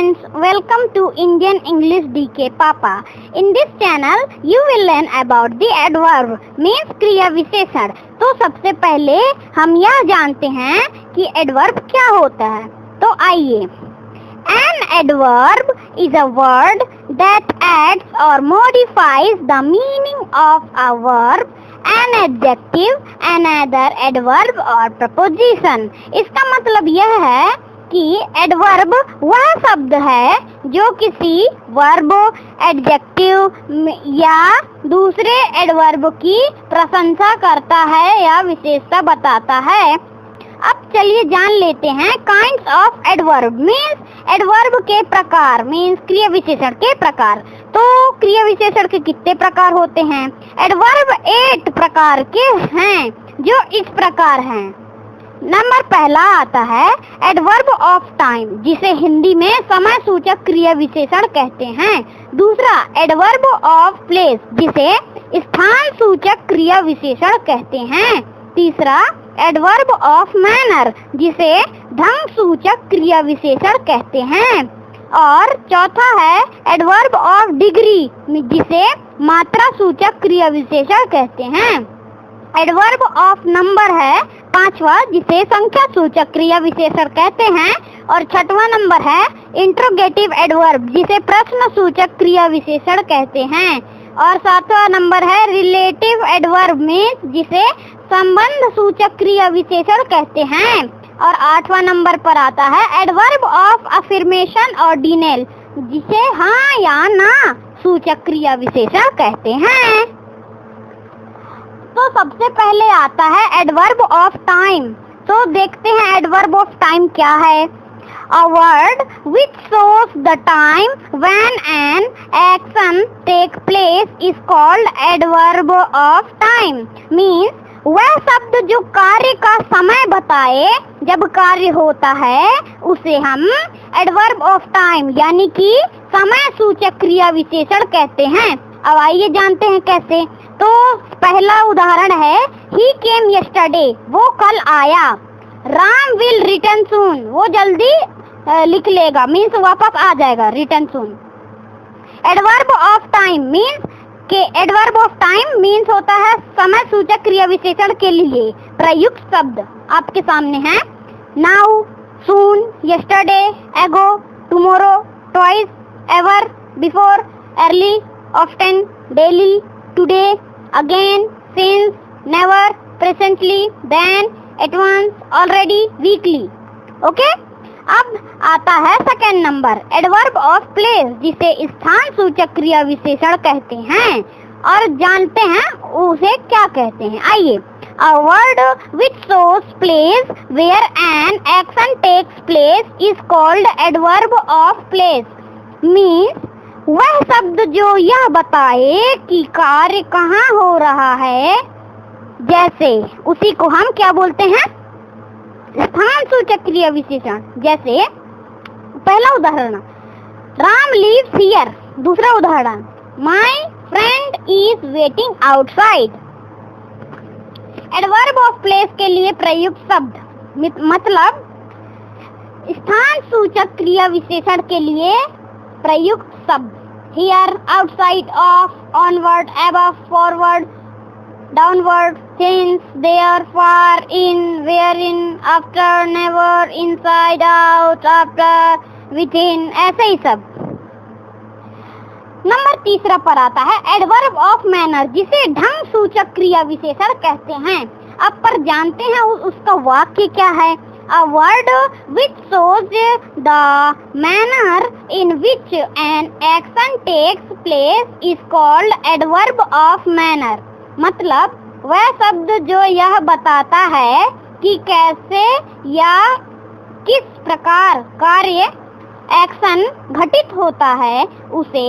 friends, welcome to Indian English DK Papa. In this channel, you will learn about the adverb means क्रिया विशेषण। तो सबसे पहले हम यह जानते हैं कि adverb क्या होता है। तो आइए, an adverb is a word that adds or modifies the meaning of a verb, an adjective, another adverb or preposition। इसका मतलब यह है कि एडवर्ब वह शब्द है जो किसी वर्ब, एडजेक्टिव या दूसरे एडवर्ब की प्रशंसा करता है या विशेषता बताता है। अब चलिए जान लेते हैं kinds of adverb means adverb के प्रकार, मीन्स क्रिया विशेषण के प्रकार। तो क्रिया विशेषण के कितने प्रकार होते हैं? एडवर्ब 8 प्रकार के हैं जो इस प्रकार हैं। नंबर पहला आता है एडवर्ब ऑफ टाइम, जिसे हिंदी में समय सूचक क्रिया विशेषण कहते हैं। दूसरा एडवर्ब ऑफ प्लेस, जिसे स्थान सूचक क्रिया विशेषण कहते हैं। तीसरा एडवर्ब ऑफ मैनर, जिसे ढंग सूचक क्रिया विशेषण कहते हैं। और चौथा है एडवर्ब ऑफ डिग्री, जिसे मात्रा सूचक क्रिया विशेषण कहते हैं। एडवर्ब ऑफ नंबर है पांचवा, जिसे संख्या सूचक क्रिया विशेषण कहते हैं। और छठवां नंबर है इंट्रोगेटिव एडवर्ब, जिसे प्रश्न सूचक क्रिया विशेषण कहते हैं। और सातवां नंबर है रिलेटिव एडवर्ब मीन्स, जिसे संबंध सूचक क्रिया विशेषण कहते हैं। और आठवां नंबर पर आता है एडवर्ब ऑफ अफर्मेशन और डिनेल, जिसे हाँ या ना सूचक क्रिया विशेषण कहते हैं। तो सबसे पहले आता है एडवर्ब ऑफ टाइम। तो देखते हैं एडवर्ब ऑफ टाइम क्या है। A word which shows the time when an action take place is called adverb of time. Means वह शब्द जो कार्य का समय बताए जब कार्य होता है उसे हम एडवर्ब ऑफ टाइम यानी कि समय सूचक क्रिया विशेषण कहते हैं। अब आइए जानते हैं कैसे। तो पहला उदाहरण है ही केम यस्टरडे, वो कल आया। राम विल रिटर्न सून, वो जल्दी लिख लेगा, मीन्स वापस आ जाएगा, return soon. Adverb of time means के एडवर्ब ऑफ टाइम मीन्स होता है समय सूचक क्रिया विशेषण के लिए प्रयुक्त शब्द आपके सामने है। Now, soon, yesterday, ago, tomorrow, twice, ever, before, early, often, daily, today, again, since, never, presently, then, at once, already, weekly. Okay, अब आता है second number adverb of place, जिसे स्थान सूचक क्रिया विशेषण कहते हैं। और जानते हैं उसे क्या कहते हैं। आइए, a word which shows place where an action takes place is called adverb of place. Means वह शब्द जो यह बताए कि कार्य कहाँ हो रहा है, जैसे उसी को हम क्या बोलते हैं? स्थान सूचक क्रिया विशेषण। जैसे पहला उदाहरण राम लिव्स हियर। दूसरा उदाहरण my friend is waiting outside. Adverb of place के लिए प्रयुक्त शब्द मतलब स्थान सूचक क्रिया विशेषण के लिए प्रयुक्त शब्द here, outside, off, onward, above, forward, downward, since, there, far, in, where in, after, never, inside, out, after, within, ऐसे ही सब। नंबर तीसरा पर आता है एडवर्ब ऑफ मैनर, जिसे ढंग सूचक क्रिया विशेषण कहते हैं। अब पर जानते हैं उसका वाक्य क्या है। A word which shows the manner in which an action takes place is called adverb of manner. मतलब वह शब्द जो यह बताता है कि कैसे या किस प्रकार कार्य एक्शन घटित होता है उसे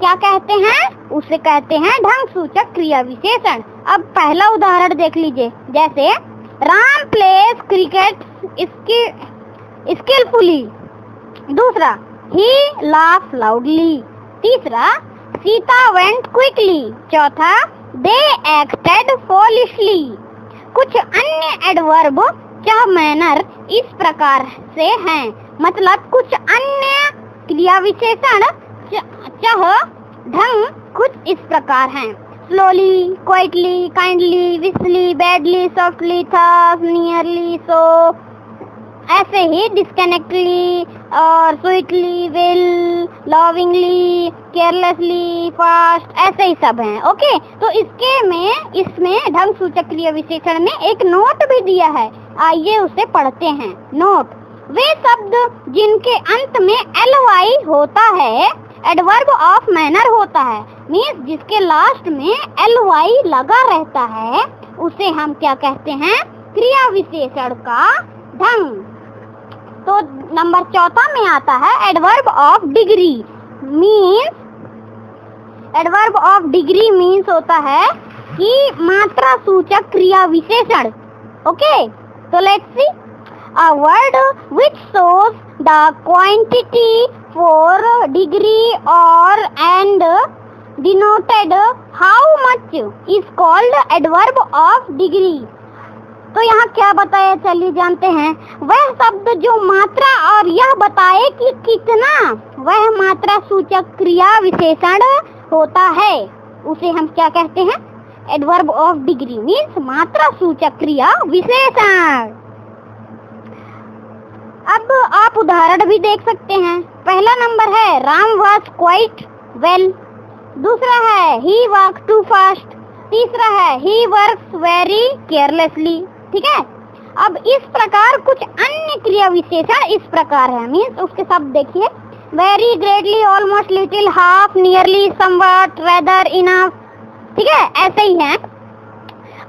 क्या कहते हैं? उसे कहते हैं ढंग सूचक क्रिया विशेषण। अब पहला उदाहरण देख लीजिए। जैसे राम प्लेस क्रिकेट स्किलफुली। दूसरा ही लाफ लाउडली। तीसरा सीता वेंट क्विकली। चौथा दे एक्टेड फॉलिशली। कुछ अन्य एडवर्ब चाहे मैनर इस प्रकार से हैं, मतलब कुछ अन्य क्रिया विशेषण चह ढंग कुछ इस प्रकार हैं। Slowly, quietly, kindly, wisely, badly, softly, thus, nearly, so, ऐसे ही डिस्कनेक्टली और sweetly, will, lovingly, carelessly, fast, ऐसे ही सब हैं। ओके, तो इसमें ढंग सूचक क्रिया विशेषण में एक नोट भी दिया है, आइए उसे पढ़ते हैं। नोट, वे शब्द जिनके अंत में ly होता है, एडवर्ब ऑफ मैनर होता है, मीन्स जिसके लास्ट में ly लगा रहता है, उसे हम क्या कहते हैं? क्रिया विशेषण का ढंग। तो नंबर 4 में आता है adverb of degree. Adverb of degree means होता है कि मात्रा सूचक क्रिया विशेषण। ओके, तो let's see, a word which shows the quantity for degree or and denoted how much is called adverb of degree। तो यहाँ क्या बताया, चलिए जानते हैं। वह शब्द जो मात्रा और यह बताए कि कितना, वह मात्रा सूचक क्रिया विशेषण होता है, उसे हम क्या कहते हैं? एडवर्ब ऑफ डिग्री मीन्स मात्रा सूचक क्रिया विशेषण। अब आप उदाहरण भी देख सकते हैं। पहला नंबर है राम वॉज क्वाइट वेल, दूसरा है ही वॉक टू फास्ट, तीसरा है ही वर्क्स वेरी केयरलेसली। ठीक है, अब इस प्रकार कुछ अन्य क्रिया विशेषण इस प्रकार है, मीन्स उसके शब्द देखिए। Very, greatly, almost, little, half, nearly, somewhat, rather, enough. ठीक है, ऐसे ही है।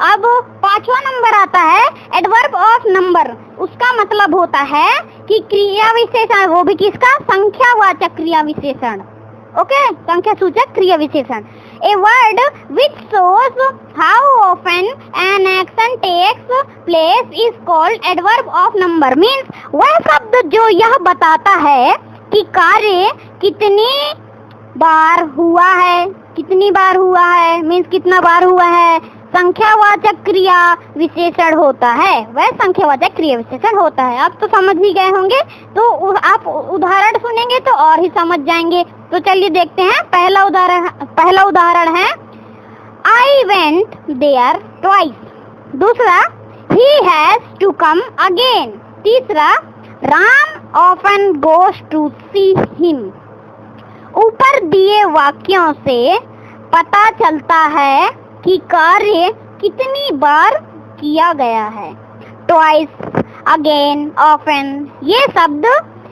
अब 5वां नंबर आता है एडवर्ब ऑफ नंबर। उसका मतलब होता है कि क्रिया विशेषण, वो भी किसका? संख्यावाचक क्रिया विशेषण। ओके, संख्या सूचक क्रिया विशेषण। A word which shows how often an action takes place is called adverb of number। Means वह शब्द जो यह बताता है कि कार्य कितनी बार हुआ है, मीन्स कितना बार हुआ है, संख्यावाचक क्रिया विशेषण होता है, वह संख्यावाचक क्रिया विशेषण होता है। आप तो समझ ही गए होंगे, तो आप उदाहरण सुनेंगे तो और ही समझ जाएंगे। तो चलिए देखते हैं। पहला उदाहरण है I went there twice, दूसरा he has to come again, तीसरा Ram often goes to see him। ऊपर दिए वाक्यों से पता चलता है कि कार्य कितनी बार किया गया है। ट्वाइस, अगेन, ऑफन, ये शब्द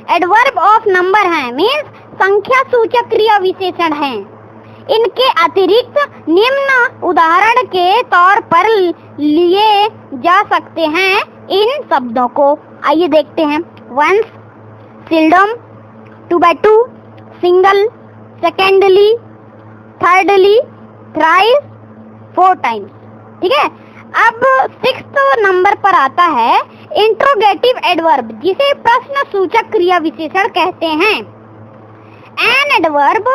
एडवर्ब ऑफ नंबर हैं, मीन्स संख्या सूचक क्रिया विशेषण हैं। इनके अतिरिक्त निम्न उदाहरण के तौर पर लिए जा सकते हैं इन शब्दों को, आइए देखते हैं। Once, seldom, two by two, single, secondly, thirdly, thrice, 4 times. ठीक है, अब 6th नंबर पर आता है इंट्रोगेटिव एडवर्ब, जिसे प्रश्न सूचक क्रिया विशेषण कहते हैं। An adverb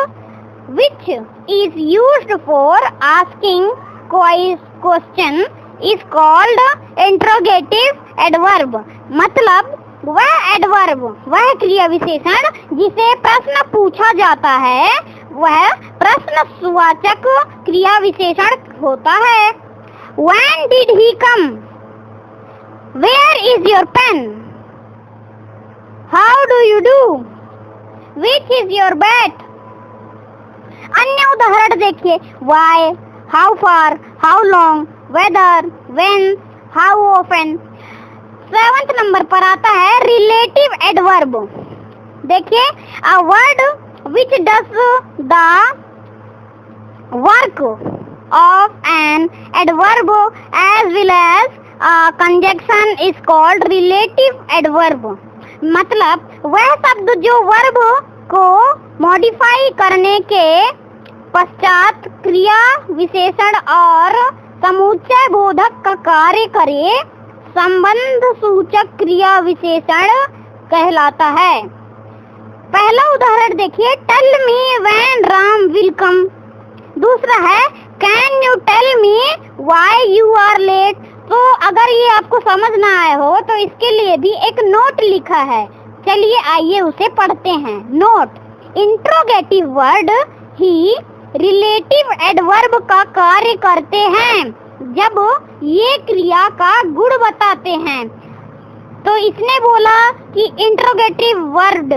which is used for asking question is called interrogative adverb। मतलब वह एडवर्ब, वह क्रिया विशेषण जिसे प्रश्न पूछा जाता है, वह प्रश्नवाचक क्रिया विशेषण होता है। When did he come? Where is your pen? How do you do? Which is your bat? अन्य उदाहरण देखिए। Why, how far, how long, whether, when, how often। 7th number पर आता है रिलेटिव एडवर्ब। देखिए, a word which does the work of an adverb as well as a conjunction is called relative adverb। मतलब वह शब्द जो verb को modify करने के पश्चात क्रिया विशेषण और समुच्चय बोधक का कार्य करे, संबंध सूचक क्रिया विशेषण कहलाता है। पहला उदाहरण देखिए, tell me when Ram will come. दूसरा है can you tell me why you are late. तो अगर ये आपको समझ ना आया हो तो इसके लिए भी एक नोट लिखा है, चलिए आइए उसे पढ़ते हैं। नोट, इंट्रोगेटिव वर्ड ही रिलेटिव एडवर्ब का कार्य करते हैं जब ये क्रिया का गुण बताते हैं। तो इसने बोला कि इंट्रोगेटिव वर्ड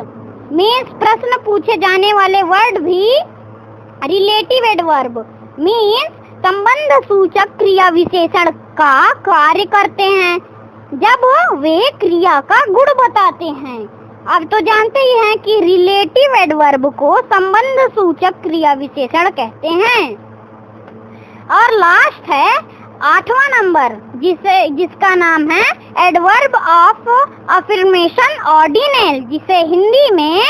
मीन्स प्रश्न पूछे जाने वाले वर्ड भी रिलेटिव एडवर्ब मीन्स संबंध सूचक क्रिया विशेषण का कार्य करते हैं जब वे क्रिया का गुण बताते हैं। अब तो जानते ही हैं कि रिलेटिव एडवर्ब को संबंध सूचक क्रिया विशेषण कहते हैं। और लास्ट है 8वां नंबर जिसका नाम है एडवर्ब ऑफ अफर्मेशन ऑर्डिनल, जिसे हिंदी में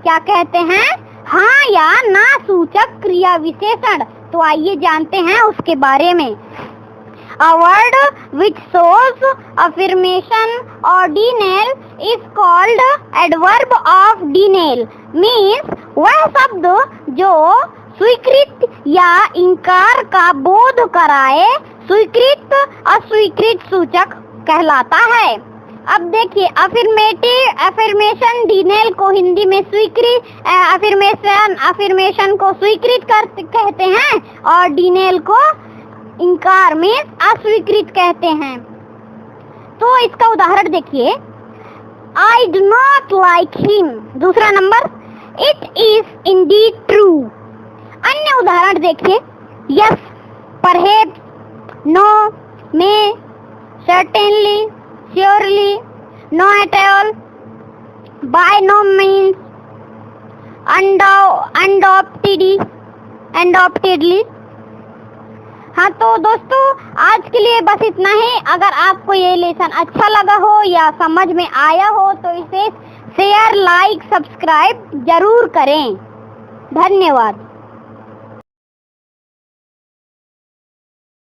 क्या कहते हैं, हाँ या ना सूचक क्रिया विशेषण। तो आइए जानते हैं उसके बारे में। A word which shows affirmation ordinal is called adverb of denial means वह शब्द जो स्वीकृत या इनकार का बोध कराए स्वीकृत अस्वीकृत सूचक कहलाता है। अब देखिए अफर्मेशन डिनेल को हिंदी में स्वीकृत अफर्मेशन को स्वीकृत कहते हैं और डिनेल को इनकार में अस्वीकृत कहते हैं। तो इसका उदाहरण देखिए, I do not like him। दूसरा number, it is indeed true। अन्य उदाहरण देखिए, yes, perhaps, no, may, certainly, surely, no at all, by no means, undoubtedly। हाँ तो दोस्तों आज के लिए बस इतना ही। अगर आपको ये लेसन अच्छा लगा हो या समझ में आया हो तो इसे शेयर, लाइक, सब्सक्राइब जरूर करें। धन्यवाद।